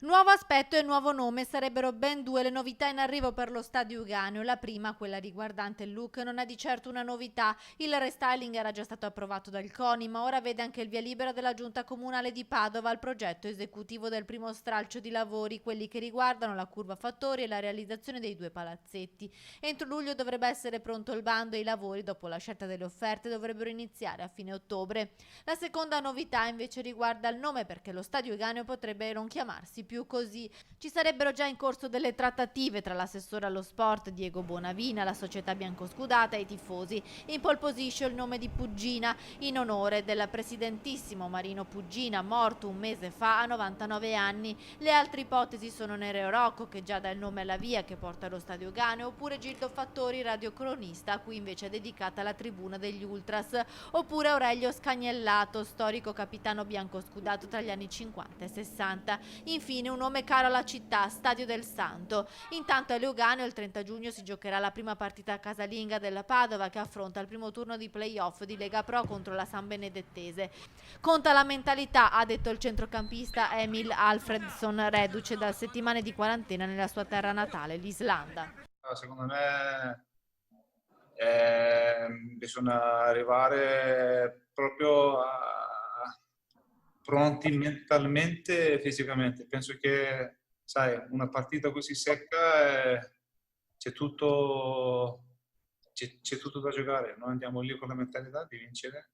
Nuovo aspetto e nuovo nome, sarebbero ben due le novità in arrivo per lo stadio Euganeo. La prima, quella riguardante il look, non è di certo una novità. Il restyling era già stato approvato dal CONI, ma ora vede anche il via libera della giunta comunale di Padova al progetto esecutivo del primo stralcio di lavori, quelli che riguardano la curva Fattori e la realizzazione dei due palazzetti. Entro luglio dovrebbe essere pronto il bando e i lavori, dopo la scelta delle offerte, dovrebbero iniziare a fine ottobre. La seconda novità invece riguarda il nome, perché lo stadio Euganeo potrebbe non chiamarsi più così. Ci sarebbero già in corso delle trattative tra l'assessore allo sport Diego Bonavina, la società biancoscudata e i tifosi. In pole position il nome di Puggina, in onore del presidentissimo Marino Puggina, morto un mese fa a 99 anni. Le altre ipotesi sono Nereo Rocco, che già dà il nome alla via che porta allo stadio Euganeo, oppure Gildo Fattori, radiocronista, a cui invece è dedicata la tribuna degli Ultras, oppure Aurelio Scagnellato, storico capitano biancoscudato tra gli anni 50 e 60. Infine un nome caro alla città, Stadio del Santo. Intanto a Lugano il 30 giugno si giocherà la prima partita casalinga della Padova, che affronta il primo turno di playoff di Lega Pro contro la San Benedettese. Conta la mentalità, ha detto il centrocampista Emil Alfredson, reduce da settimane di quarantena nella sua terra natale, l'Islanda. Secondo me bisogna arrivare proprio pronti mentalmente e fisicamente. Penso che, sai, una partita così secca c'è tutto, c'è tutto da giocare. Noi andiamo lì con la mentalità di vincere